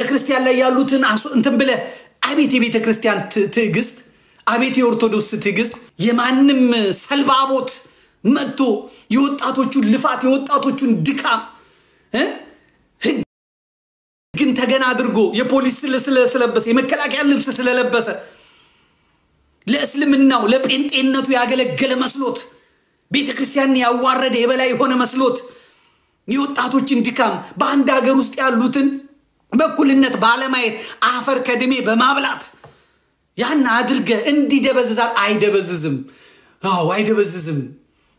ክርስቲያን ላይ ያሉትን እንትን ብለ አቤት የቤተ ክርስቲያን ትዕግስት አቤት የኦርቶዶክስ ትዕግስት የማንም ሰልባቦት መጥቶ የወጣቶቹን ልፋት የወጣቶቹን ድካም ግን ተገና አድርጎ የፖሊስ ስለለበሰ የመከላከያ ልብስ ስለለበሰ ለእስልምናው ለጴንጤነቱ ያገለገለ መስሎት ቤተ ክርስቲያን ያዋረደ የበላይ ሆነ መስሎት የወጣቶችን ድካም በአንድ ሀገር ውስጥ ያሉትን በኩልነት ባለማየት አፈር ከድሜ በማብላት ያን አድርገ እንዲደበዝዛል አይደበዝዝም አዎ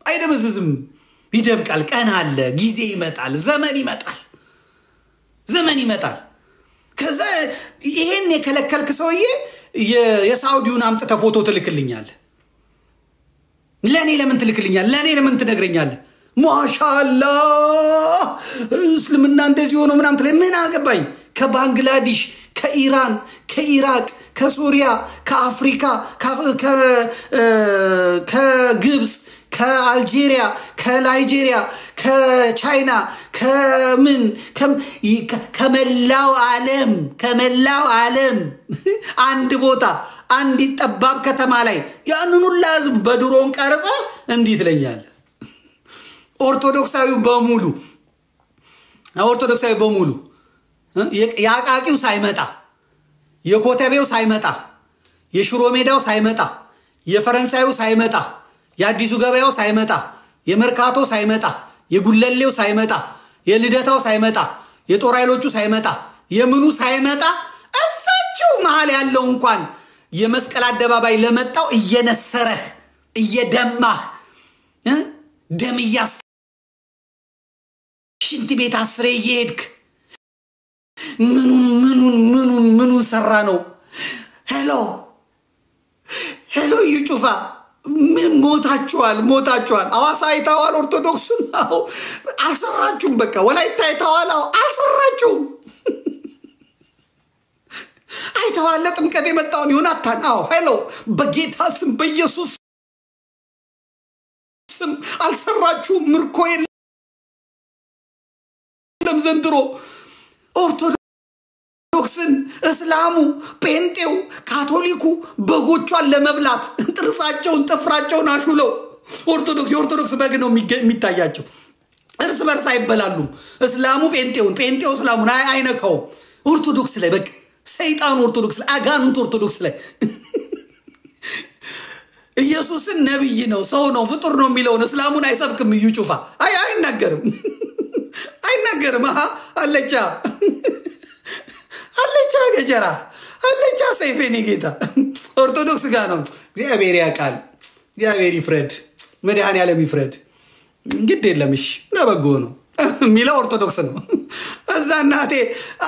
አይደበዝዝም ይደምቃል ቀን አለ ጊዜ ይመጣል ዘመን ይመጣል ከዛ ይሄን የከለከልክ ሰውዬ የሳውዲውን አምጥተ ፎቶ ትልክልኛል ለኔ ለምን ትልክልኛል ለኔ ለምን ትነግረኛል ማሻአላህ እስልምና እንደዚህ ሆኖ ምናምን ትለ ምን አገባኝ ከባንግላዴሽ ከኢራን ከኢራቅ ከሱሪያ ከአፍሪካ ከግብጽ ከአልጄሪያ ከናይጄሪያ ከቻይና ከመላው ዓለም አንድ ቦታ አንድ ጠባብ ከተማ ላይ ያንን ሁሉ ህዝብ በድሮን ቀርጸ እንዴት ለኛል ኦርቶዶክሳዊው በሙሉ ያቃቂው ሳይመጣ የኮተቤው ሳይመጣ የሽሮ ሜዳው ሳይመጣ የፈረንሳዩ ሳይመጣ የአዲሱ ገበያው ሳይመጣ የመርካቶ ሳይመጣ የጉለሌው ሳይመጣ የልደታው ሳይመጣ የጦር ኃይሎቹ ሳይመጣ የምኑ ሳይመጣ እሳቸው መሃል ያለው እንኳን የመስቀል አደባባይ ለመጣው እየነሰረህ እየደማህ ደምያስ ሽንት ቤት አስሬ ይሄድክ ምኑን ሰራ ነው ሄሎ ይጩፋ ምን ሞታችኋል አዋሳይታዋል ኦርቶዶክስን አልሰራችሁም በቃ ወላይታይታዋል አልሰራችሁም አይታዋል ለጥምቀት የመጣውን ዮናታን ሄሎ በጌታ ስም በኢየሱስ ስም አልሰራችሁም ምርኮ የለም ዘንድሮ ኦርቶዶክስን እስላሙ ጴንጤው ካቶሊኩ በጎቿን ለመብላት ጥርሳቸውን ጥፍራቸውን አሹለው ኦርቶዶክስ በግ ነው የሚታያቸው እርስ በርስ አይበላሉም እስላሙ ጴንጤው እስላሙን አይነካው ኦርቶዶክስ ላይ በቃ ሰይጣን ኦርቶዶክስ ላይ አጋንንት ኦርቶዶክስ ላይ ኢየሱስን ነብይ ነው ሰው ነው ፍጡር ነው የሚለውን እስላሙን አይሰብክም ይጩፋ አይናገርም አለቻ ገጀራ አለቻ ሰይፌኒ ጌታ ኦርቶዶክስ ጋር ነው እግዚአብሔር ያቃል እግዚአብሔር ይፍረድ መድኃኔ ዓለም ይፍረድ ግድ የለምሽ ለበጎ ነው ሚላ ኦርቶዶክስ ነው እዛ እናቴ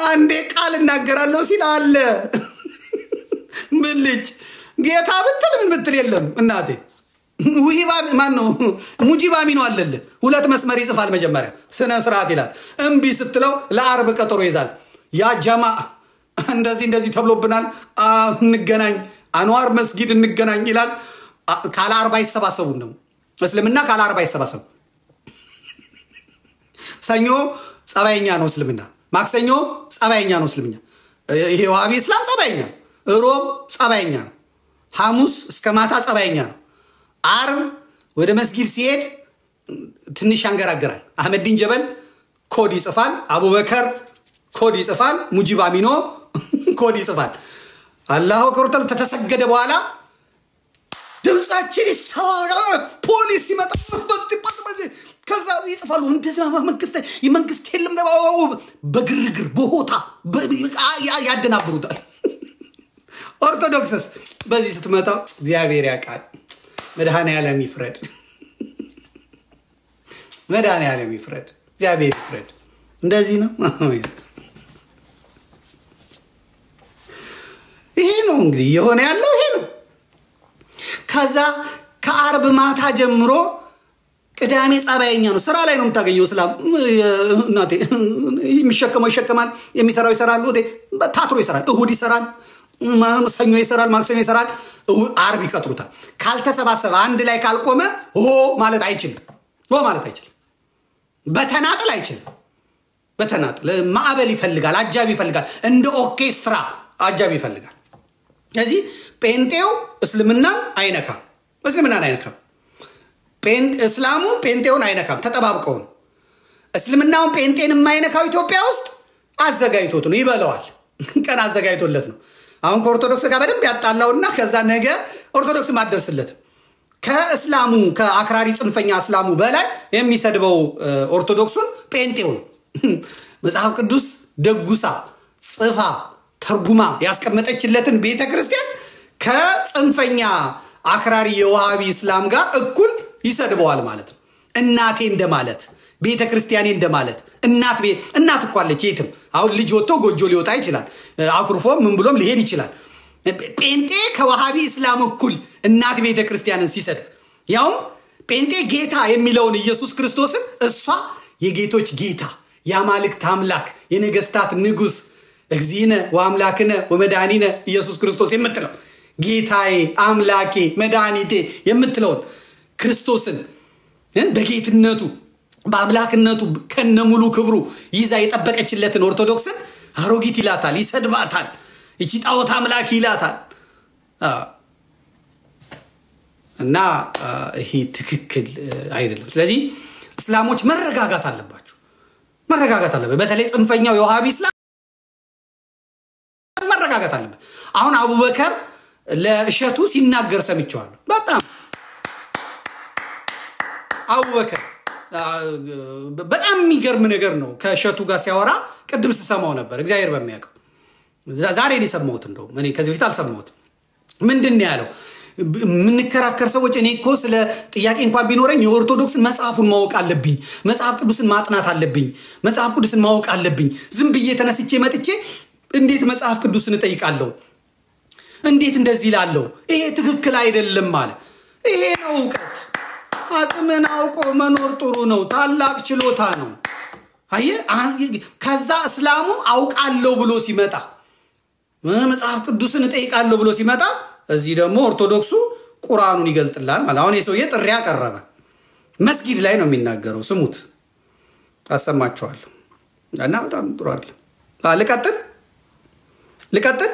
አንዴ ቃል እናገራለሁ ሲል አለ ምን ልጅ ጌታ ብትል የለም እናቴ ውሂባ ማን ነው ሙጂባ ሚኖ አለለ ሁለት መስመር ይጽፋል መጀመሪያ ስነ ስርዓት ይላል እንቢ ስትለው ለአርብ ቀጠሮ ይዛል ያ ጀማ እንደዚህ ተብሎብናል እንገናኝ አንዋር መስጊድ እንገናኝ ይላል ካለ 40 ይሰባሰቡ ነው እስልምና ካለ 40 ይሰባሰቡ ሰኞ ጸባይኛ ነው እስልምና ማክሰኞ ጸባይኛ ነው እስልምና ይሄ ዋሃቢ እስላም ጸባይኛ ሮብ ጸባይኛ ነው ሐሙስ እስከ ማታ ጸባይኛ ነው አርብ ወደ መስጊድ ሲሄድ ትንሽ ያንገራገራል አህመድን ጀበል ኮድ ይጽፋል አቡበከር ኮድ ይጽፋል ሙጂባ ሚኖ ኮድ ይጽፋል አላሁ አክበር ተተሰገደ በኋላ ድምጻችን ይሰዋራ ፖሊስ ይመጣ ከዛ ይጽፋሉ እንደዚህ መንግስት የለም በግርግር በሆታ ያደናብሩታል ኦርቶዶክስስ በዚህ ስትመጣ እግዚአብሔር ያቃል መድኃኔ ዓለም ይፍረድ እግዚአብሔር ይፍረድ እንደዚህ ነው ይሄ ነው እንግዲህ የሆነ ያለው ይሄ ነው ከዛ ከአርብ ማታ ጀምሮ ቅዳሜ ጸባይኛ ነው ስራ ላይ ነው የምታገኘው እስላም እናቴ ይሸከማል የሚሰራው ይሰራል ታትሮ ይሰራል እሁድ ይሰራል ሰኞ ይሰራል ማክሰኞ ይሰራል አርብ ይቀጥሩታል ካልተሰባሰበ አንድ ላይ ካልቆመ ማለት አይችልም በተናጠል አይችልም በተናጠል ማዕበል ይፈልጋል፣ አጃቢ ይፈልጋል፣ እንደ ኦርኬስትራ አጃቢ ይፈልጋል። ስለዚህ ጴንጤው እስልምናን አይነካም፣ እስልምናን አይነካም። እስላሙ ጴንጤውን አይነካም። ተጠባብቀው ነው። እስልምናውን ጴንጤን የማይነካው ኢትዮጵያ ውስጥ አዘጋጅቶት ነው፣ ይበለዋል። ቀን አዘጋጅቶለት ነው። አሁን ከኦርቶዶክስ ጋር በደንብ ያጣላውና ከዛ ነገ ኦርቶዶክስ ማደርስለት ከእስላሙ ከአክራሪ ጽንፈኛ እስላሙ በላይ የሚሰድበው ኦርቶዶክሱን ጴንጤው ነው። መጽሐፍ ቅዱስ ደጉሳ ጽፋ ተርጉማ ያስቀመጠችለትን ቤተክርስቲያን ከጽንፈኛ አክራሪ የዋሃቢ እስላም ጋር እኩል ይሰድበዋል ማለት ነው። እናቴ እንደማለት ቤተክርስቲያኔ እንደማለት እናት እኮ አለች የትም። አሁን ልጅ ወጥቶ ጎጆ ሊወጣ ይችላል፣ አኩርፎ ምን ብሎም ሊሄድ ይችላል። ጴንጤ ከዋሃቢ እስላም እኩል እናት ቤተክርስቲያንን ሲሰድብ፣ ያውም ጴንጤ ጌታ የሚለውን ኢየሱስ ክርስቶስን እሷ የጌቶች ጌታ የአማልክት አምላክ የነገስታት ንጉስ እግዚእነ ወአምላክነ ወመድኃኒነ ኢየሱስ ክርስቶስ የምትለው ጌታዬ አምላኬ መድኃኒቴ የምትለውን ክርስቶስን በጌትነቱ በአምላክነቱ ከነሙሉ ክብሩ ይዛ የጠበቀችለትን ኦርቶዶክስን አሮጊት ይላታል፣ ይሰድባታል፣ እቺ ጣዖት አምላክ ይላታል። እና ይሄ ትክክል አይደለም። ስለዚህ እስላሞች መረጋጋት አለባቸው፣ መረጋጋት አለበት። በተለይ ጽንፈኛው የዋሃቢ እስላም መረጋጋት አለበት። አሁን አቡበከር ለእሸቱ ሲናገር ሰምቼዋለሁ። በጣም አቡበከር በጣም የሚገርም ነገር ነው። ከእሸቱ ጋር ሲያወራ ቅድም ስሰማው ነበር፣ እግዚአብሔር በሚያውቀው ዛሬ ነው የሰማሁት። እንደው እኔ ከዚህ በፊት አልሰማሁትም። ምንድነው ያለው? ምንከራከር ሰዎች እኔ እኮ ስለ ጥያቄ እንኳን ቢኖረኝ የኦርቶዶክስን መጽሐፉን ማወቅ አለብኝ፣ መጽሐፍ ቅዱስን ማጥናት አለብኝ፣ መጽሐፍ ቅዱስን ማወቅ አለብኝ። ዝም ብዬ ተነስቼ መጥቼ እንዴት መጽሐፍ ቅዱስን እጠይቃለሁ? እንዴት እንደዚህ ይላልው? ይሄ ትክክል አይደለም ማለት ይሄ ነው ዕውቀት። አቅምን አውቆ መኖር ጥሩ ነው፣ ታላቅ ችሎታ ነው። አየ ከዛ እስላሙ አውቃለሁ ብሎ ሲመጣ መጽሐፍ ቅዱስን እጠይቃለሁ ብሎ ሲመጣ እዚህ ደግሞ ኦርቶዶክሱ ቁርአኑን ይገልጥላል ማለት። አሁን የሰውዬ ጥሪ ያቀረበ መስጊድ ላይ ነው የሚናገረው። ስሙት፣ አሰማችኋለሁ። እና በጣም ጥሩ አይደል? ልቀጥል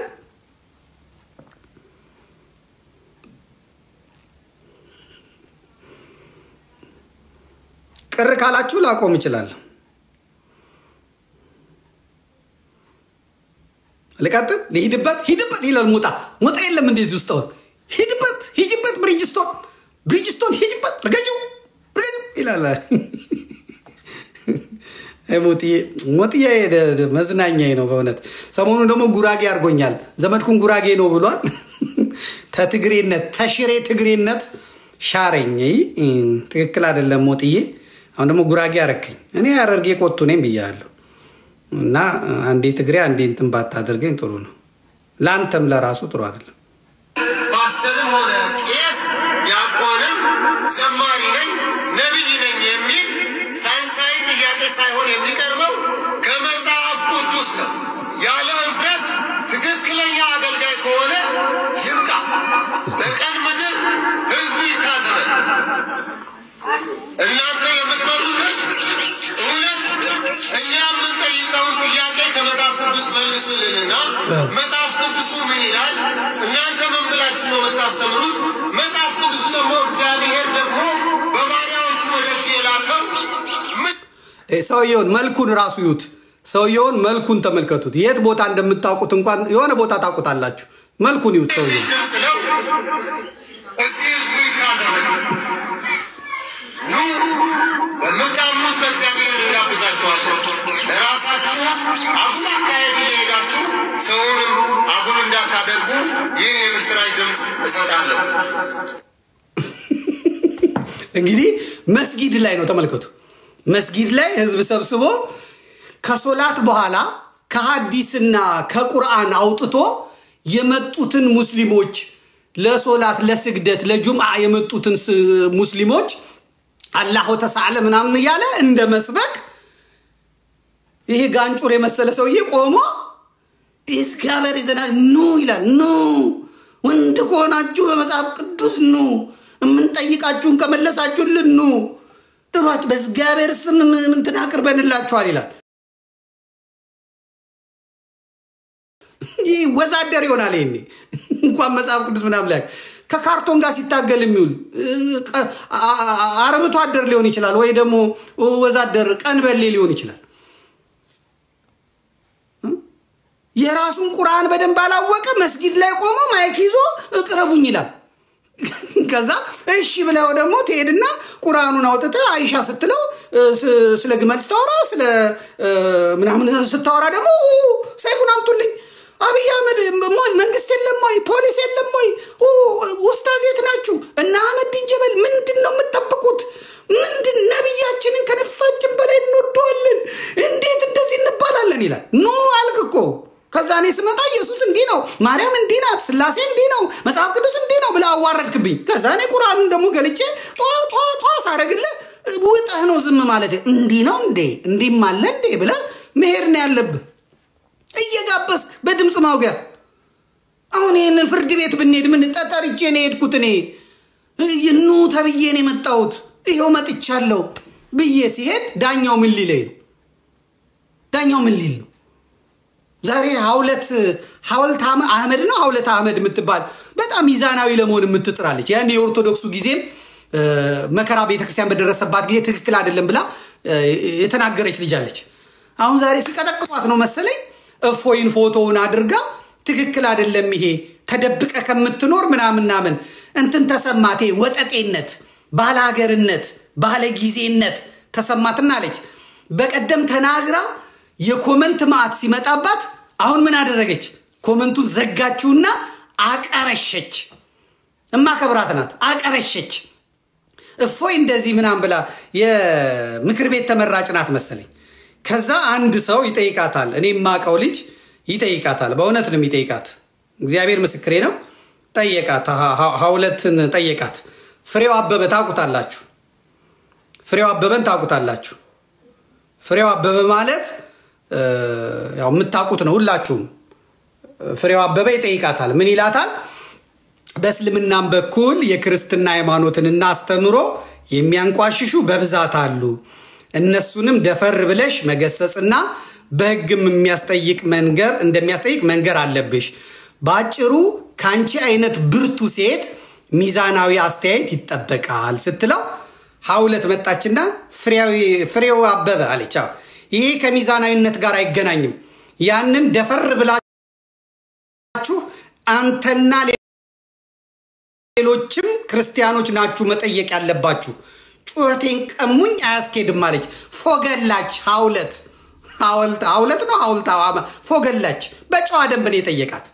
ቅር ካላችሁ ላቆም ይችላል። ልቀጥል ሂድበት ይላል። ሙጣ የለም እንደዚህ ውስጥ አሁን ሂጅበት ብሪጅስቶን ሂጅበት ረገጁ ይላል። ሞጥዬ መዝናኛዬ ነው በእውነት። ሰሞኑን ደግሞ ጉራጌ አድርጎኛል። ዘመድኩን ጉራጌ ነው ብሏል። ተትግሬነት ተሽሬ ትግሬነት ሻረኝ። ትክክል አይደለም ሞጥዬ። አሁን ደግሞ ጉራጌ አረከኝ። እኔ ያረርጌ ቆጡ ነኝ ብያለሁ። እና አንዴ ትግሬ አንዴ እንትን ባታደርገኝ ጥሩ ነው። ላንተም ለራሱ ጥሩ አይደለም። ፓስተርም ሆነ ቄስ ያቆንም ዘማሪ ነኝ ነብይ ነኝ የሚል ሳይንሳዊ ጥያቄ ሳይሆን የሚቀርበው ከመጽሐፍ ቅዱስ ነው። ያለ እፍረት ትክክለኛ አገልጋይ ከሆነ ይምጣ። በቀን ምድር ህዝቡ ይታዘበል። እናንተ የምትመሩት እውነት እኛ የምንጠይቀውን ጥያቄ ከመጽሐፍ ቅዱስ መልሱልንና መጽሐፍ ቅዱሱ ምን ይላል? እናንተ ምን ብላችሁ ነው የምታስተምሩት? መጽሐፍ ቅዱስ ደግሞ እግዚአብሔር ደግሞ በባሪያዎቹ ወደፊት የላከው ሰውየውን መልኩን ራሱ ይዩት። ሰውየውን መልኩን ተመልከቱት። የት ቦታ እንደምታውቁት እንኳን የሆነ ቦታ ታውቁታላችሁ። መልኩን ይዩት ሰውየው። እዚህ ህዝቡ ይታዘበል። ኑ በመታሙት በእግዚአብሔር እንዳብዛችኋለሁ። ለራሳችሁ አሁን አካሄድ እየሄዳችሁ ሰውንም አሁን እንዳታደርጉ ይህ የምስራች ድምፅ እሰጣለሁ። እንግዲህ መስጊድ ላይ ነው ተመልከቱ። መስጊድ ላይ ህዝብ ሰብስቦ ከሶላት በኋላ ከሐዲስና ከቁርአን አውጥቶ የመጡትን ሙስሊሞች ለሶላት ለስግደት ለጁምዓ የመጡትን ሙስሊሞች አላሁ ተዓላ ምናምን ያለ እንደ መስበክ ይሄ ጋንጩር የመሰለ ሰውዬ ቆሞ እስካበር ይዘና ኑ ይላል። ኑ ወንድ ከሆናችሁ በመጽሐፍ ቅዱስ ኑ፣ እምንጠይቃችሁን ከመለሳችሁልን ኑ፣ ጥሯት በእግዚአብሔር ስም ምን ተናቅርበንላችኋል ይላል። ወዛደር ይሆናል ይሄኔ እንኳን መጽሐፍ ቅዱስ ምናምን ላይ ከካርቶን ጋር ሲታገል የሚውል አርብቶ አደር ሊሆን ይችላል ወይ ደግሞ ወዛደር ቀንበሌ ሊሆን ይችላል የራሱን ቁርአን በደንብ አላወቀ መስጊድ ላይ ቆሞ ማይክ ይዞ እቅረቡኝ ይላል ከዛ እሺ ብለው ደግሞ ትሄድና ቁርአኑን አውጥተህ አይሻ ስትለው ስለ ግመል ስታወራ ስለ ምናምን ስታወራ ደግሞ ሰይፉን አምጡልኝ አብይ አህመድ መንግስት የለም ወይ ፖሊስ የለም ወይ ኡስታዝ የት ናችሁ እና አህመድ ዲንጀበል ምንድነው የምትጠብቁት ምንድን ነብያችንን ከነፍሳችን በላይ እንወደዋለን እንዴት እንደዚህ እንባላለን ይላል ኖ አልክኮ ከዛኔ ስመጣ ኢየሱስ እንዲህ ነው ማርያም እንዲህ ናት ስላሴ እንዲህ ነው መጽሐፍ ቅዱስ እንዲህ ነው ብላ አዋረድክብኝ ከዛኔ ቁርአንን ደግሞ ገልጬ ጧ ሳረግልህ ውጣህ ነው ዝም ማለት እንዲህ ነው እንዴ እንዲህም አለ እንዴ ብለ መሄድ ነው ያለብህ እየጋበስክ በድምጽ ማውጊያ አሁን ይሄንን ፍርድ ቤት ብንሄድ ምን ተጠርጬ ነው ሄድኩት እኔ ይኑ ተብዬ ነው መጣሁት ይሄው መጥቻለሁ ብዬ ሲሄድ ዳኛው ምን ሊለኝ ነው ዳኛው ምን ሊል ነው ዛሬ ሐውልት አህመድ ነው ሐውልት አህመድ የምትባል በጣም ሚዛናዊ ለመሆን የምትጥራለች ያን የኦርቶዶክሱ ጊዜም መከራ ቤተክርስቲያን በደረሰባት ጊዜ ትክክል አይደለም ብላ የተናገረች ልጅ አለች አሁን ዛሬ ሲቀጠቅጧት ነው መሰለኝ እፎይን ፎቶውን አድርጋ ትክክል አይደለም ይሄ ተደብቀ ከምትኖር ምናምን እንትን ተሰማቴ ወጠጤነት ባላገርነት ባለጊዜነት ተሰማትና አለች በቀደም ተናግራ የኮመንት ማት ሲመጣባት አሁን ምን አደረገች ኮመንቱን ዘጋችውና አቀረሸች እማከብራት ናት አቀረሸች እፎይ እንደዚህ ምናምን ብላ የምክር ቤት ተመራጭ ናት መሰለኝ ከዛ አንድ ሰው ይጠይቃታል እኔ ማቀው ልጅ ይጠይቃታል በእውነት ነው የሚጠይቃት እግዚአብሔር ምስክሬ ነው ጠየቃት ሐውለትን ጠየቃት ፍሬው አበበ ታውቁታላችሁ ፍሬው አበበን ታውቁታላችሁ ፍሬው አበበ ማለት ያው የምታውቁት ነው ሁላችሁም ፍሬው አበበ ይጠይቃታል ምን ይላታል በእስልምናም በኩል የክርስትና ሃይማኖትንና አስተምሮ የሚያንቋሽሹ በብዛት አሉ እነሱንም ደፈር ብለሽ መገሰጽና በህግም እንደሚያስጠይቅ መንገር አለብሽ ባጭሩ ካንቺ አይነት ብርቱ ሴት ሚዛናዊ አስተያየት ይጠበቃል ስትለው ሐውለት መጣችና ፍሬው አበበ አለች ይሄ ከሚዛናዊነት ጋር አይገናኝም ያንን ደፈር ብላችሁ አንተና ሌሎችም ክርስቲያኖች ናችሁ መጠየቅ ያለባችሁ ጩኸቴን ቀሙኝ አያስኬድም አለች ፎገላች ሐውለት ነው ፎገላች በጨዋ ደንብ ነው የጠየቃት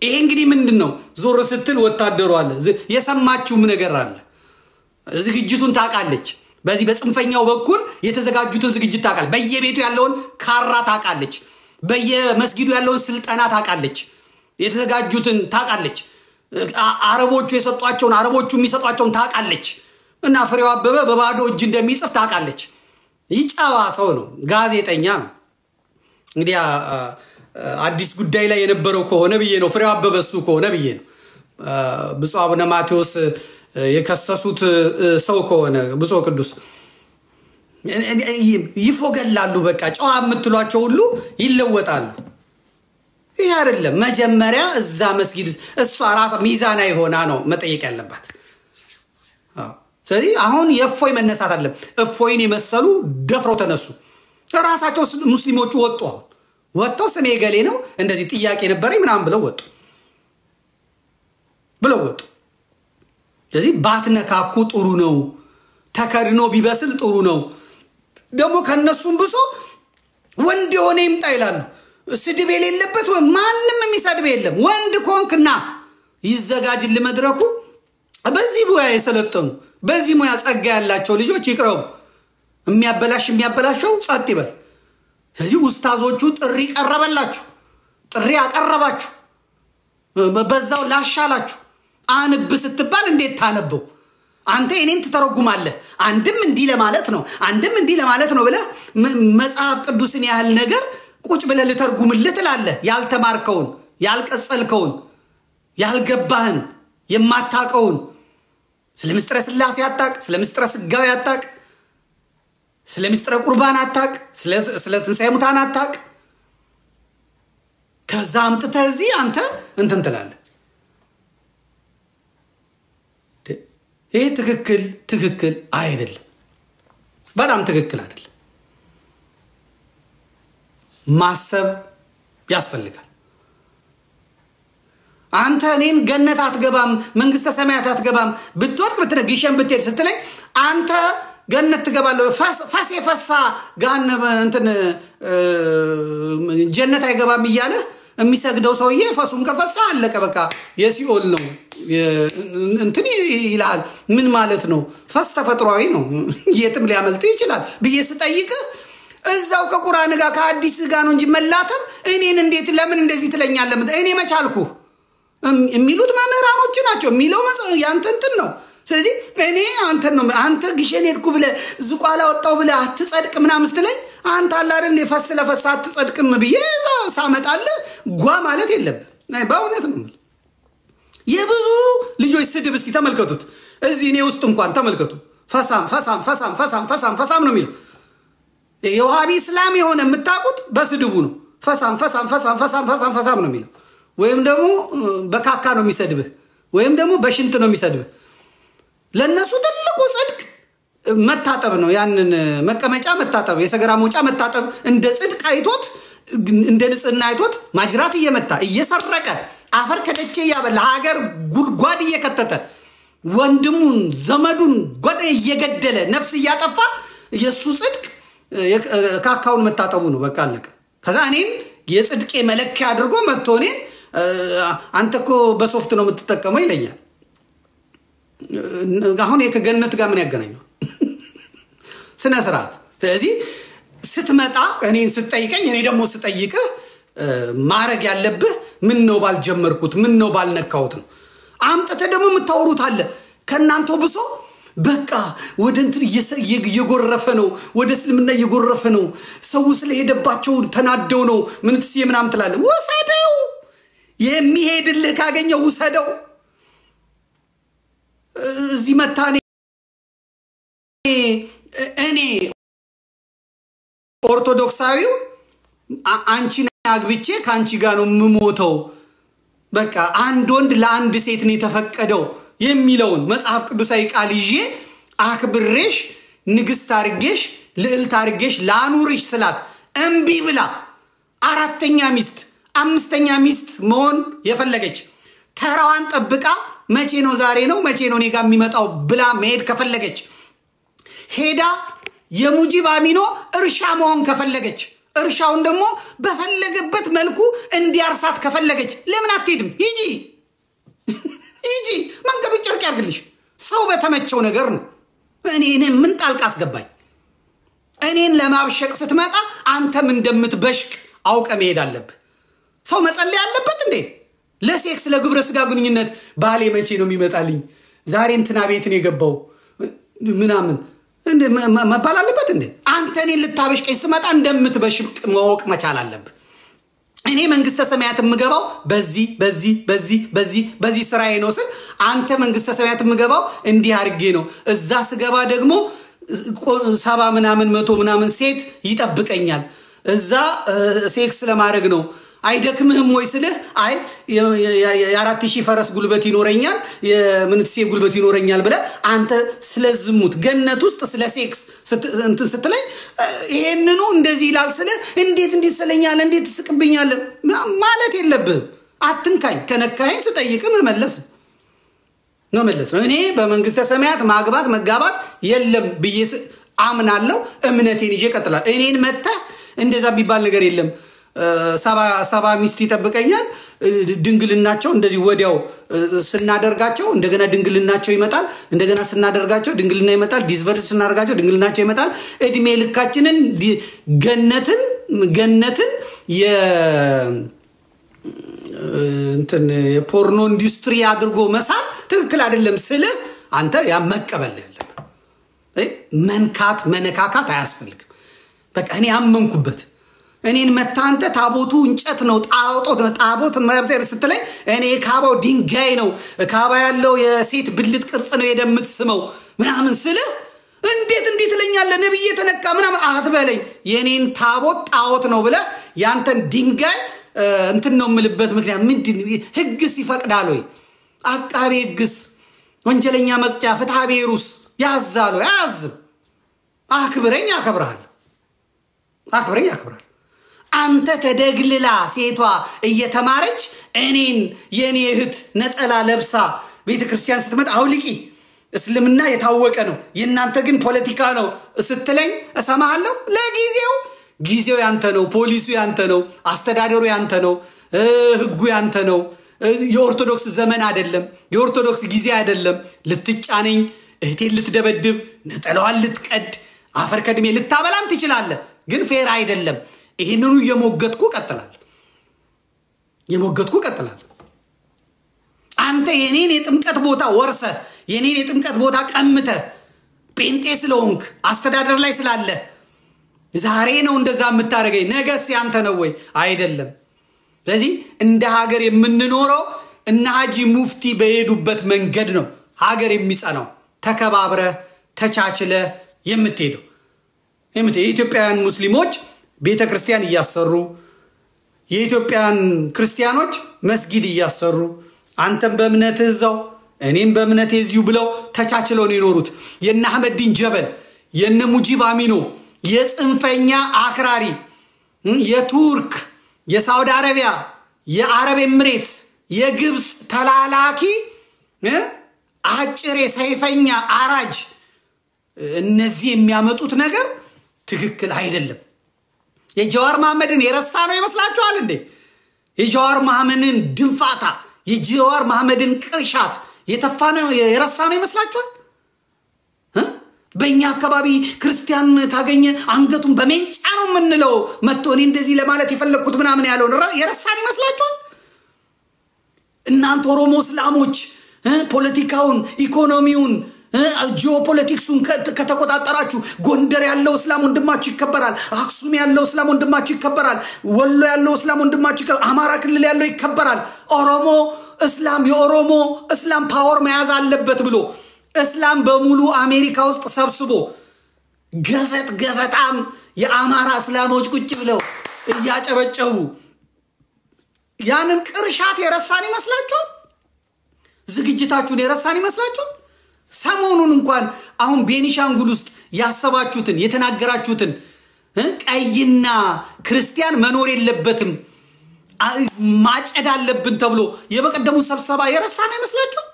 ይሄ እንግዲህ ምንድነው ዞር ስትል ወታደሩ አለ የሰማችሁም ነገር አለ ዝግጅቱን ታቃለች በዚህ በጽንፈኛው በኩል የተዘጋጁትን ዝግጅት ታቃለች በየቤቱ ያለውን ካራ ታቃለች በየመስጊዱ ያለውን ስልጣና ታቃለች የተዘጋጁትን ታቃለች አረቦቹ የሚሰጧቸውን ታቃለች እና ፍሬው አበበ በባዶ እጅ እንደሚጽፍ ታቃለች ይጫዋ ሰው ነው ጋዜጠኛ ነው እንግዲህ አዲስ ጉዳይ ላይ የነበረው ከሆነ ብዬ ነው ፍሬው አበበ እሱ ከሆነ ብዬ ነው ብፁዕ አቡነ ማቴዎስ የከሰሱት ሰው ከሆነ ብፁዕ ቅዱስ ይፎገላሉ በቃ ጨዋ የምትሏቸው ሁሉ ይለወጣሉ ይሄ አይደለም መጀመሪያ እዛ መስጊድ እሷ ራሷ ሚዛናዊ ሆና ነው መጠየቅ ያለባት ስለዚህ አሁን የእፎይ መነሳት አለ እፎይን የመሰሉ ደፍረው ተነሱ ራሳቸው ሙስሊሞቹ ወጥተው ስሜ ገሌ ነው እንደዚህ ጥያቄ ነበረኝ ምናምን ብለው ወጡ ስለዚህ ባትነካኩ ጥሩ ነው ተከድኖ ቢበስል ጥሩ ነው ደግሞ ከነሱም ብሶ ወንድ የሆነ ይምጣ ይላሉ ስድብ የሌለበት ማንንም የሚሰድብ የለም ወንድ ኮንክና ይዘጋጅል መድረኩ በዚህ ሙያ የሰለጠኑ በዚህ ሙያ ጸጋ ያላቸው ልጆች ይቅረቡ የሚያበላሸው ጸጥ ይበል ስለዚህ ኡስታዞቹ ጥሪ ቀረበላችሁ ጥሪ አቀረባችሁ በዛው ላሻላችሁ አንብ ስትባል እንዴት ታነበው አንተ እኔን ተተረጉማለህ አንድም እንዲህ ለማለት ነው ብለ መጽሐፍ ቅዱስን ያህል ነገር ቁጭ ብለ ልተርጉምልህ ትላለህ ያልተማርከውን ያልቀጸልከውን ያልገባህን የማታቀውን ስለ ምስጥረ ስላሴ አጣቅ ስለ ምስጥረ ስጋዊ አጣቅ ስለ ምስጥረ ቁርባን አጣቅ ስለ ትንሣኤ ሙታን አጣቅ ከዛ አምጥተህ እዚህ አንተ እንትን ትላለህ። ይሄ ትክክል አይደለም። በጣም ትክክል አይደለም። ማሰብ ያስፈልጋል። አንተ እኔን ገነት አትገባም መንግስተ ሰማያት አትገባም ብትወጥ ብትነግሸን ብትሄድ ስትለኝ አንተ ገነት ትገባለህ ፋስ የፈሳ ገሃነም እንትን ጀነት አይገባም እያለ የሚሰግደው ሰውዬ ፈሱን ከፈሳ አለቀ በቃ የሲኦል ነው እንትን ይላል። ምን ማለት ነው? ፈስ ተፈጥሯዊ ነው የትም ሊያመልጥ ይችላል ብዬ ስጠይቅ እዛው ከቁርአን ጋር ከሐዲስ ጋር ነው እንጂ መላተም እኔን እንዴት ለምን እንደዚህ ትለኛለህ? እኔ መቻልኩ የሚሉት መምህራኖች ናቸው የሚለው ያንተ እንትን ነው። ስለዚህ እኔ አንተ ግሸን ሄድኩ ብለህ ዝቋላ ወጣው ብለህ አትጸድቅ ምናምን ስትለኝ አንተ አለ አይደል የፈስ ለፈስ አትጸድቅም ብዬ ሳመጣልህ ጓ ማለት የለብህም። በእውነት ነው የብዙ ልጆች ስድብ እስቲ ተመልከቱት። እዚህ እኔ ውስጥ እንኳን ተመልከቱ። ፈሳም ነው የሚለው የዋሃቢ እስላም የሆነ የምታውቁት በስድቡ ነው። ፈሳም ነው የሚለው ወይም ደግሞ በካካ ነው የሚሰድብህ ወይም ደግሞ በሽንት ነው የሚሰድብህ። ለነሱ ትልቁ ጽድቅ መታጠብ ነው። ያንን መቀመጫ መታጠብ የሰገራ መውጫ መታጠብ እንደ ጽድቅ አይቶት እንደ ንጽህና አይቶት ማጅራት እየመታ እየሰረቀ አፈር ከደቼ ያበላ ሀገር ጉድጓድ እየከተተ ወንድሙን ዘመዱን ጎደ እየገደለ ነፍስ እያጠፋ የሱ ጽድቅ ካካውን መታጠቡ ነው። በቃ አለቀ። ከዛ እኔን የጽድቄ መለኪያ አድርጎ መጥቶ እኔን አንተኮ በሶፍት ነው የምትጠቀመው ይለኛል። አሁን ከገነት ጋር ምን ያገናኘው? ስነ ስርዓት። ስለዚህ ስትመጣ እኔን ስትጠይቀኝ እኔ ደግሞ ስጠይቅህ ማረግ ያለብህ ምን ነው ባልጀመርኩት ምን ነው ባልነካውት ነው። አምጥተህ ደግሞ የምታወሩት አለ ከናንተው ብሶ በቃ ወደ እንትን እየጎረፈ ነው ወደ እስልምና እየጎረፈ ነው ሰው ስለሄደባቸው ተናደው ነው ምን ትስዬ ምናምን ትላለህ። ወሰደው የሚሄድልህ ካገኘው ወሰደው። እዚህ መታኔ እኔ ኦርቶዶክሳዊው አንቺን አግብቼ ካንቺ ጋር ነው የምሞተው በቃ አንድ ወንድ ለአንድ ሴት ነው የተፈቀደው የሚለውን መጽሐፍ ቅዱሳዊ ቃል ይዤ አክብሬሽ ንግስት አርጌሽ ልዕልት አርጌሽ ላኑርሽ ስላት እምቢ ብላ አራተኛ ሚስት አምስተኛ ሚስት መሆን የፈለገች ተራዋን ጠብቃ መቼ ነው ዛሬ ነው መቼ ነው እኔ ጋር የሚመጣው ብላ መሄድ ከፈለገች ሄዳ የሙጂብ አሚኖ እርሻ መሆን ከፈለገች እርሻውን ደግሞ በፈለገበት መልኩ እንዲያርሳት ከፈለገች ለምን አትሄድም? ሂጂ መንገዱ ጨርቅ ያርግልሽ። ሰው በተመቸው ነገር ነው። እኔ ምን ጣልቃ አስገባኝ? እኔን ለማብሸቅ ስትመጣ አንተም እንደምትበሽቅ አውቀ መሄድ አለብህ። ሰው መጸለይ አለበት እንዴ? ለሴክስ ለግብረ ስጋ ግንኙነት ባሌ መቼ ነው የሚመጣልኝ? ዛሬ እንትና ቤት ነው የገባው ምናምን እንደ መባል አለበት እንዴ? አንተ እኔን ልታበሽቀኝ ስትመጣ እንደምትበሽቅ ማወቅ መቻል አለብህ። እኔ መንግስተ ሰማያት የምገባው በዚህ ስራዬ ነው ስል አንተ መንግስተ ሰማያት የምገባው እንዲህ አድርጌ ነው። እዛ ስገባ ደግሞ 70 ምናምን 100 ምናምን ሴት ይጠብቀኛል። እዛ ሴክስ ለማድረግ ነው። አይደክምህም ወይ ስልህ አይ የ4000 ፈረስ ጉልበት ይኖረኛል የምንትሴ ጉልበት ይኖረኛል ብለ አንተ ስለዝሙት ገነት ውስጥ ስለ ሴክስ እንትን ስትለኝ ይሄንኑ እንደዚህ ይላል ስለ እንዴት ስለኛል እንዴት ትስቅብኛል ማለት የለብህም። አትንካኝ። ከነካኝ ስጠይቅ መመለስ ነው። እኔ በመንግስተ ሰማያት ማግባት መጋባት የለም ብዬ አምናለሁ። እምነቴን ይዤ ቀጥላለሁ። እኔን መተህ እንደዛ ቢባል ነገር የለም። ሰባ ሚስት ይጠብቀኛል ድንግልናቸው እንደዚህ ወዲያው ስናደርጋቸው እንደገና ድንግልናቸው ይመጣል እንደገና ስናደርጋቸው ድንግልና ይመጣል ዲስቨርስ ስናደርጋቸው ድንግልናቸው ይመጣል። እድሜ ልካችንን ገነትን እንትን የፖርኖ ኢንዱስትሪ አድርጎ መሳል ትክክል አይደለም ስለ አንተ ያ መቀበል ያለበት መንካት መነካካት አያስፈልግም። በቃ እኔ አመንኩበት። እኔን መታንተ ታቦቱ እንጨት ነው ታቦት መብዘር ስትለኝ እኔ ካባው ድንጋይ ነው ካባ ያለው የሴት ብልት ቅርጽ ነው የደምትስመው ምናምን ስለ እንዴት ለኛለ ነብይ ተነካ ምናምን አትበለኝ። የኔን ታቦት ጣዖት ነው ብለ ያንተን ድንጋይ እንትን ነው ምልበት ምክንያት ምንድነው ህግስ ይፈቅዳል ወይ አቃቤ ህግስ ወንጀለኛ መቅጫ ፍትሐ ብሔሩስ ያዛሉ ያዝም አክብረኝ አከብራለሁ አንተ ተደግልላ ሴቷ እየተማረች እኔን የኔ እህት ነጠላ ለብሳ ቤተክርስቲያን ስትመጣ አውልቂ እስልምና የታወቀ ነው የናንተ ግን ፖለቲካ ነው ስትለኝ እሰማሃለሁ ለጊዜው ያንተ ነው ፖሊሱ ያንተ ነው አስተዳደሩ ያንተ ነው ህጉ ያንተ ነው የኦርቶዶክስ ዘመን አይደለም የኦርቶዶክስ ጊዜ አይደለም ልትጫነኝ እህቴን ልትደበድብ ነጠላዋን ልትቀድ አፈር ከድሜ ልታበላም ትችላለህ ግን ፌር አይደለም ይሄንኑ የሞገትኩ ቀጥላለሁ አንተ የኔን የጥምቀት ቦታ ወርሰ የኔን የጥምቀት ቦታ ቀምተ ጴንጤ ስለሆንክ አስተዳደር ላይ ስላለ ዛሬ ነው እንደዛ የምታረገኝ ነገስ ያንተ ነው ወይ አይደለም ስለዚህ እንደ ሀገር የምንኖረው እና ሀጂ ሙፍቲ በሄዱበት መንገድ ነው ሀገር የሚጸናው ተከባብረ ተቻችለ የምትሄደው የኢትዮጵያን ሙስሊሞች ቤተክርስቲያን እያሰሩ የኢትዮጵያን ክርስቲያኖች መስጊድ እያሰሩ አንተም በእምነትህ እዛው እኔም በእምነቴ እዚሁ ብለው ተቻችለው ነው የኖሩት የነ አህመዲን ጀበል የነ ሙጂብ አሚኖ የጽንፈኛ አክራሪ የቱርክ የሳውዲ አረቢያ የአረብ ኤምሬትስ የግብጽ ተላላኪ አጭሬ ሰይፈኛ አራጅ እነዚህ የሚያመጡት ነገር ትክክል አይደለም የጀዋር መሐመድን የረሳ ነው ይመስላችኋል እንዴ የጀዋር መሐመድን ድንፋታ የጀዋር መሐመድን ቅርሻት የተፋነው የረሳ ነው ይመስላችኋል በእኛ አካባቢ ክርስቲያን ታገኘ አንገቱን በመንጫ ነው ምንለው መጥቶ እኔ እንደዚህ ለማለት የፈለኩት ምናምን ያለው የረሳን ይመስላችኋል እናንተ ኦሮሞ እስላሞች ፖለቲካውን ኢኮኖሚውን ጂኦፖለቲክሱን ከተቆጣጣራችሁ ጎንደር ያለው እስላም ወንድማችሁ ይከበራል አክሱም ያለው እስላም ወንድማችሁ ይከበራል ወሎ ያለው እስላም ወንድማችሁ ይከበራል አማራ ክልል ያለው ይከበራል ኦሮሞ እስላም የኦሮሞ እስላም ፓወር መያዝ አለበት ብሎ እስላም በሙሉ አሜሪካ ውስጥ ሰብስቦ ገፈጣም የአማራ እስላሞች ቁጭ ብለው እያጨበጨቡ ያንን ቅርሻት የረሳን ይመስላችኋል ዝግጅታችሁን የረሳን ይመስላችኋል ሰሞኑን እንኳን አሁን ቤኒሻንጉል ውስጥ ያሰባችሁትን የተናገራችሁትን ቀይና ክርስቲያን መኖር የለበትም ማጨድ አለብን ተብሎ የበቀደሙ ስብሰባ የረሳን ይመስላችኋል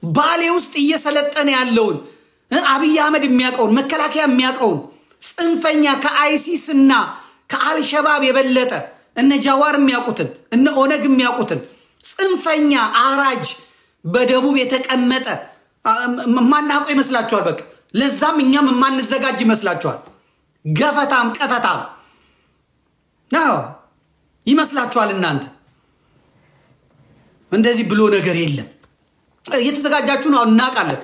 ባሌ ውስጥ እየሰለጠነ ያለውን አብይ አህመድ የሚያቀውን መከላከያ የሚያቀውን ጽንፈኛ ከአይሲስ እና ከአልሸባብ የበለጠ እነ ጃዋር የሚያቁትን እነ ኦነግ የሚያቁትን ጽንፈኛ አራጅ በደቡብ የተቀመጠ ማናቆ ይመስላችኋል በቃ ለዛም እኛም ማንዘጋጅ ይመስላችኋል ገፈታም ቀተታም ነው ይመስላችኋል እናንተ እንደዚህ ብሎ ነገር የለም እየተዘጋጃችሁ ነው እናውቃለን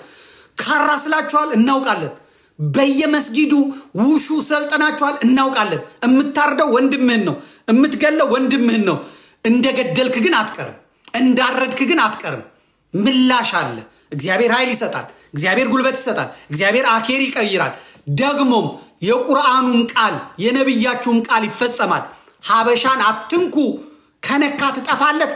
ካራ ስላችኋል እናውቃለን በየመስጊዱ ውሹ ሰልጠናችኋል እናውቃለን እምታርደው ወንድምህን ነው እምትገለው ወንድምህን ነው እንደገደልክ ግን አትቀርም እንዳረድክ ግን አትቀርም ምላሽ አለ እግዚአብሔር ኃይል ይሰጣል እግዚአብሔር ጉልበት ይሰጣል እግዚአብሔር አኬር ይቀይራል ደግሞም የቁርአኑም ቃል የነብያችሁም ቃል ይፈጸማል ሀበሻን አትንኩ ከነካ ትጠፋለህ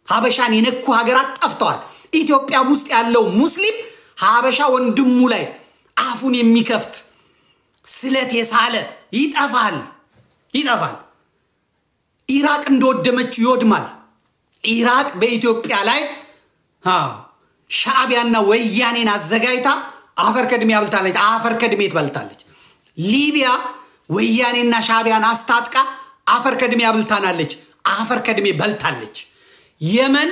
ሀበሻን የነኩ ሀገራት ጠፍተዋል ኢትዮጵያ ውስጥ ያለው ሙስሊም ሀበሻ ወንድሙ ላይ አፉን የሚከፍት ስለት የሳለ ይጠፋል ኢራቅ እንደወደመች ይወድማል ኢራቅ በኢትዮጵያ ላይ ሻዕቢያና ወያኔን አዘጋጅታ አፈር ከድሜ ያብልታለች አፈር ከድሜ ትበልታለች ሊቢያ ወያኔና ሻዕቢያን አስታጥቃ አፈር ከድሜ ያብልታናለች አፈር ከድሜ በልታለች የመን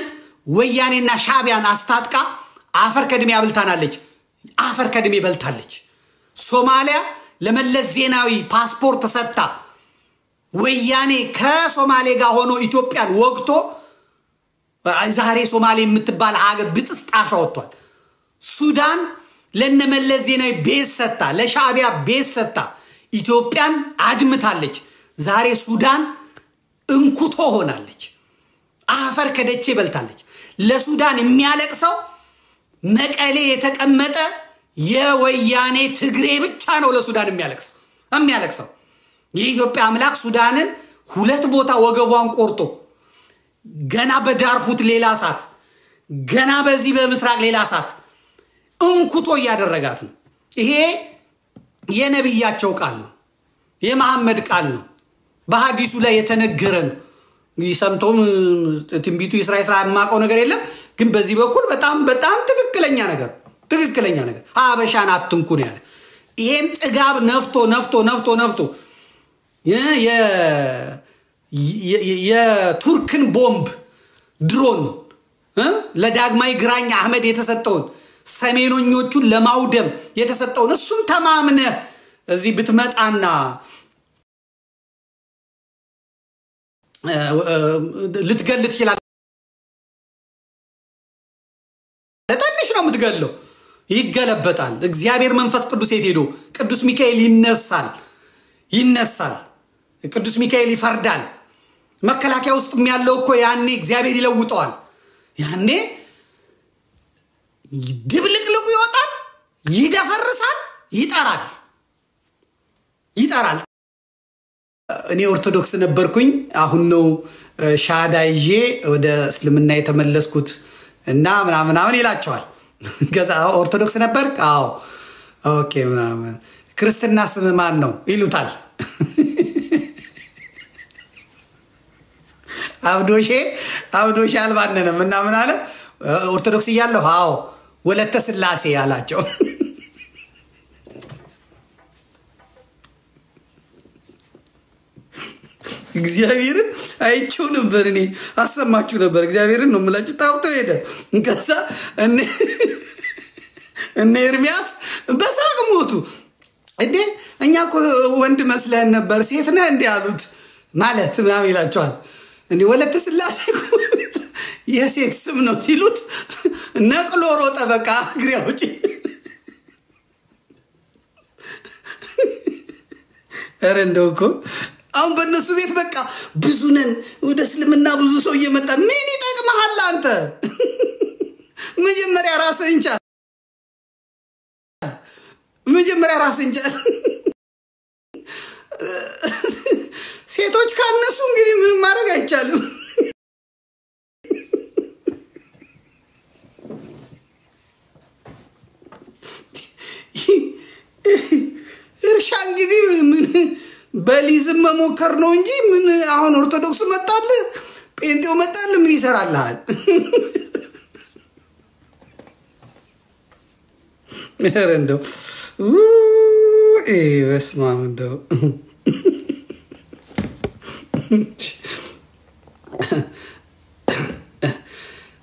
ወያኔና ሻዕቢያን አስታጥቃ አፈር ከድሜ ያብልታናለች አፈር ከድሜ በልታለች ሶማሊያ ለመለስ ዜናዊ ፓስፖርት ሰጣ ወያኔ ከሶማሌ ጋር ሆኖ ኢትዮጵያን ወግቶ ዛሬ ሶማሌ የምትባል ሀገር ብጥስጣሻ ወጥቷል ሱዳን ለነመለስ ዜናዊ ቤት ሰጣ ለሻዕቢያ ቤት ሰጣ ኢትዮጵያን አድምታለች ዛሬ ሱዳን እንኩቶ ሆናለች አፈር ከደቼ በልታለች ለሱዳን የሚያለቅሰው መቀሌ የተቀመጠ የወያኔ ትግሬ ብቻ ነው ለሱዳን የሚያለቅሰው የኢትዮጵያ አምላክ ሱዳንን ሁለት ቦታ ወገቧን ቆርጦ ገና በዳርፉት ሌላ እሳት ገና በዚህ በምስራቅ ሌላ እሳት እንኩቶ ያደረጋት ነው። ይሄ የነብያቸው ቃል ነው፣ የመሐመድ ቃል ነው፣ በሐዲሱ ላይ የተነገረ ነው። ይሰምቶም ትንቢቱ እስራኤል ማቀው ነገር የለም፣ ግን በዚህ በኩል በጣም ትክክለኛ ነገር ሀበሻን አትንኩ ነው ያለ። ይሄን ጥጋብ ነፍቶ የቱርክን ቦምብ ድሮን ለዳግማይ ግራኝ አህመድ የተሰጠውን ሰሜኖኞቹን ለማውደም የተሰጠውን እሱን ተማምነ እዚህ ብትመጣና ልትገል ትችላል። ለጠንሽ ነው የምትገለው፣ ይገለበጣል። እግዚአብሔር መንፈስ ቅዱስ ሄዶ ቅዱስ ሚካኤል ይነሳል፣ ቅዱስ ሚካኤል ይፈርዳል። መከላከያ ውስጥ ያለው እኮ ያኔ እግዚአብሔር ይለውጠዋል። ያኔ ድብልቅልቁ ይወጣል፣ ይደፈርሳል፣ ይጠራል። እኔ ኦርቶዶክስ ነበርኩኝ፣ አሁን ነው ሻዳ ይዤ ወደ እስልምና የተመለስኩት እና ምናምን ይላቸዋል። ገዛ ኦርቶዶክስ ነበር? አዎ። ኦኬ ምናምን ክርስትና ስም ማን ነው ይሉታል። አብዶሼ አልባነንም እና ምን አለ ኦርቶዶክስ እያለሁ አዎ ወለተ ስላሴ አላቸው። እግዚአብሔርን አይቼው ነበር፣ እኔ አሰማችሁ ነበር። እግዚአብሔርን ነው የምላችሁ። ታውቶ ሄደ። ከዛ እነ ኤርሚያስ በሳቅ ሞቱ። እንዴ እኛ እኮ ወንድ መስለን ነበር ሴት ነህ እንዴ አሉት። ማለት ምናምን ይላቸዋል። እንዴ ወለተ ስላሴ የሴት ስም ነው ሲሉት ነቅሎ ሮጠ። በቃ እግሬ አውጪ። ኧረ እንደው እኮ አሁን በእነሱ ቤት በቃ ብዙ ነን፣ ወደ እስልምና ብዙ ሰው እየመጣ ምን ይጠቅምሃል አንተ? መጀመሪያ ራስህን ቻል። ሴቶች ካነሱ እንግዲህ ምንም ማድረግ አይቻልም። እርሻ እንግዲህ ምን በሊዝም መሞከር ነው እንጂ ምን አሁን ኦርቶዶክስ መጣለ ጴንጤው መጣለ ምን ይሰራልሃል? እንደው በስመ አብ እንደው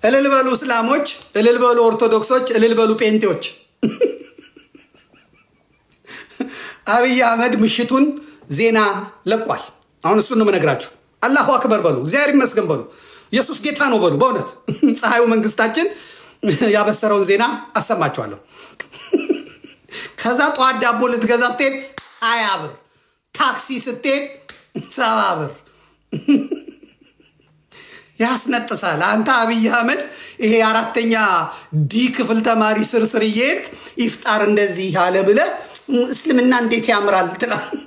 እልል በሉ እስላሞች፣ እልል በሉ ኦርቶዶክሶች፣ እልል በሉ ጴንጤዎች። አብይ አህመድ ምሽቱን ዜና ለቋል። አሁን እሱን ነው የምነግራችሁ። አላሁ አክበር በሉ፣ እግዚአብሔር ይመስገን በሉ፣ ኢየሱስ ጌታ ነው በሉ። በእውነት ፀሐዩ መንግስታችን ያበሰረውን ዜና አሰማችኋለሁ። ከዛ ጠዋት ዳቦ ልትገዛ ስትሄድ 20 ብር፣ ታክሲ ስትሄድ 70 ብር ያስነጥሳል። አንተ አብይ አህመድ ይሄ አራተኛ ዲ ክፍል ተማሪ ስርስር እየሄድክ ኢፍጣር እንደዚህ ያለ ብለህ እስልምና እንዴት ያምራል ትላለህ።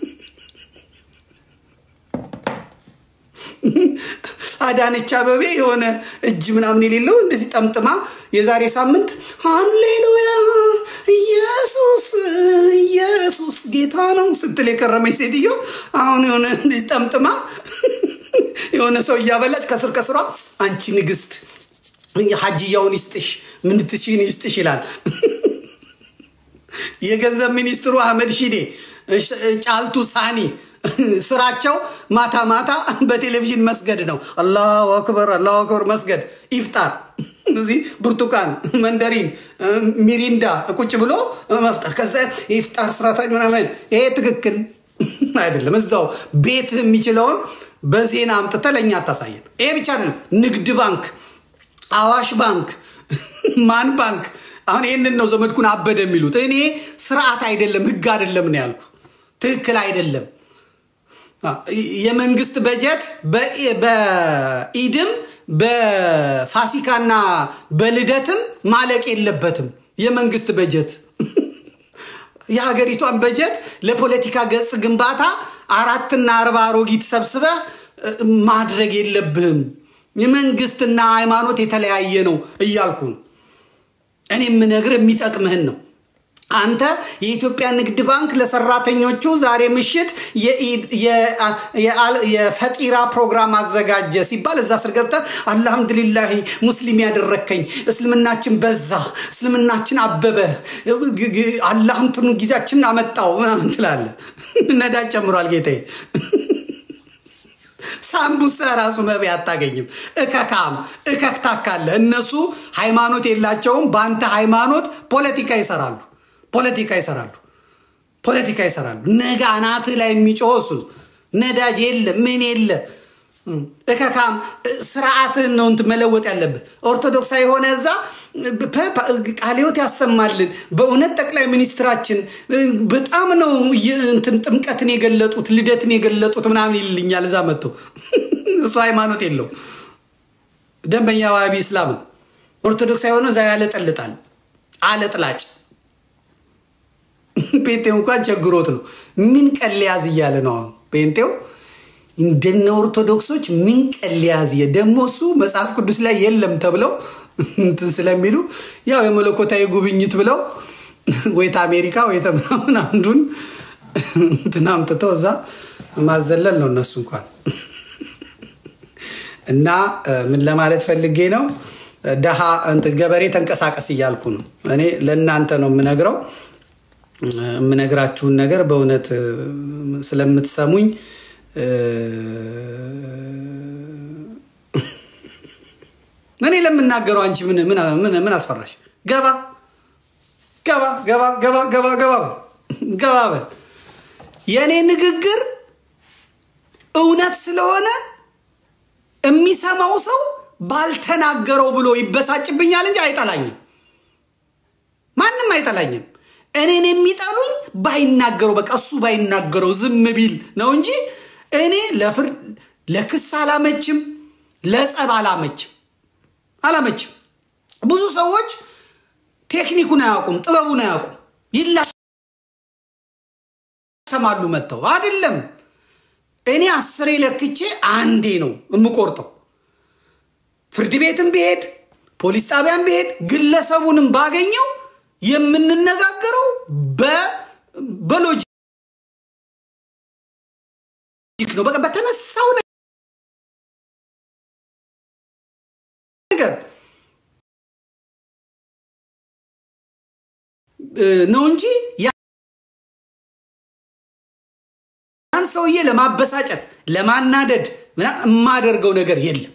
አዳነች አበቤ የሆነ እጅ ምናምን የሌለው እንደዚህ ጠምጥማ የዛሬ ሳምንት ሃሌሉያ ኢየሱስ ጌታ ነው ስትል የከረመች ሴትዮ አሁን የሆነ እንደዚህ ጠምጥማ የሆነ ሰው እያበላች ከስሯ አንቺ ንግስት ሐጂያውን ይስጥሽ ምንትሽን ይስጥሽ ይላል። የገንዘብ ሚኒስትሩ አህመድ ሺዴ ጫልቱ ሳኒ ስራቸው ማታ በቴሌቪዥን መስገድ ነው። አላሁ አክበር መስገድ፣ ኢፍጣር እዚህ ብርቱካን፣ መንደሪን፣ ሚሪንዳ ቁጭ ብሎ መፍጠር። ከዛ ኢፍጣር ስራታኝ ምናምን ይሄ ትክክል አይደለም። እዛው ቤት የሚችለውን በዜና አምጥተህ ለኛ አታሳየን። ይሄ ብቻ አይደለም። ንግድ ባንክ፣ አዋሽ ባንክ፣ ማን ባንክ አሁን ይሄንን ነው ዘመድኩን አበደ የሚሉት። እኔ ስርዓት አይደለም ህግ አይደለም ነው ያልኩ። ትክክል አይደለም። የመንግስት በጀት በኢድም በፋሲካና በልደትም ማለቅ የለበትም። የመንግስት በጀት የሀገሪቷን በጀት ለፖለቲካ ገጽ ግንባታ 4 እና 40 አሮጊት ሰብስበህ ማድረግ የለብህም የመንግስትና ሃይማኖት የተለያየ ነው እያልኩ ነው እኔ ምነግር የሚጠቅምህን ነው አንተ የኢትዮጵያ ንግድ ባንክ ለሰራተኞቹ ዛሬ ምሽት የፈጢራ ፕሮግራም አዘጋጀ ሲባል እዛ ስር ገብተህ አልহামዱሊላህ ሙስሊም ያደረከኝ እስልምናችን በዛ እስልምናችን አበበ አላህ እንትኑ ጊዜያችን አመጣው እንትላለ ነዳጅ ጨምሯል ጌታዬ ሳምቡሳ ራሱ መብያ አታገኝም እከካም እከክታካለ እነሱ ሃይማኖት የላቸውም ባንተ ሃይማኖት ፖለቲካ ይሰራሉ ነገ አናት ላይ የሚጮሱ ነዳጅ የለ ምን የለ እከካም ስርዓትን ነው እንት መለወጥ ያለበት ኦርቶዶክስ አይሆነ እዛ ቃልዮት ያሰማልን በእውነት ጠቅላይ ሚኒስትራችን በጣም ነው እንትን ጥምቀትን የገለጡት ልደትን የገለጡት ምናምን ይልኛል እዛ መጥቶ እሱ ሃይማኖት የለው ደንበኛ ዋቢ እስላም ኦርቶዶክስ አይሆነ እዛ ያለጠልጣል አለጥላጭ ጴንጤው እንኳን ቸግሮት ነው ምን ቀልያዝ ይያለ ነው ጴንጤው እንደነ ኦርቶዶክሶች ምን ቀልያዝ የደሞሱ መጽሐፍ ቅዱስ ላይ የለም ተብለው እንትን ስለሚሉ ያው የመለኮታዊ ጉብኝት ብለው ወይታ አሜሪካ ወይታ ምናምን አንዱን እንትናም ተተውዛ ማዘለል ነው እነሱ እንኳን እና ምን ለማለት ፈልጌ ነው ደሃ እንት ገበሬ ተንቀሳቀስ ይያልኩ ነው እኔ ለእናንተ ነው ምነግረው ምነግራችሁን ነገር በእውነት ስለምትሰሙኝ እኔ ለምናገረው አንቺ ምን አስፈራሽ ገባ የኔ ንግግር እውነት ስለሆነ የሚሰማው ሰው ባልተናገረው ብሎ ይበሳጭብኛል እንጂ አይጠላኝም ማንንም አይጠላኝም እኔን የሚጠሉኝ ባይናገረው በቃ እሱ ባይናገረው ዝም ቢል ነው እንጂ እኔ ለፍርድ ለክስ አላመችም ለጸብ አላመችም ብዙ ሰዎች ቴክኒኩን አያውቁም ጥበቡን አያውቁም ይላተማሉ መተው አይደለም እኔ 10 ለክቼ አንዴ ነው እምቆርጠው ፍርድ ቤትም ቢሄድ ፖሊስ ጣቢያም ቢሄድ ግለሰቡንም ባገኘው የምንነጋገረው በሎጂክ ነው በቃ በተነሳው ነገር ነው እንጂ ያን ሰውዬ ለማበሳጨት ለማናደድ ማደርገው ነገር የለም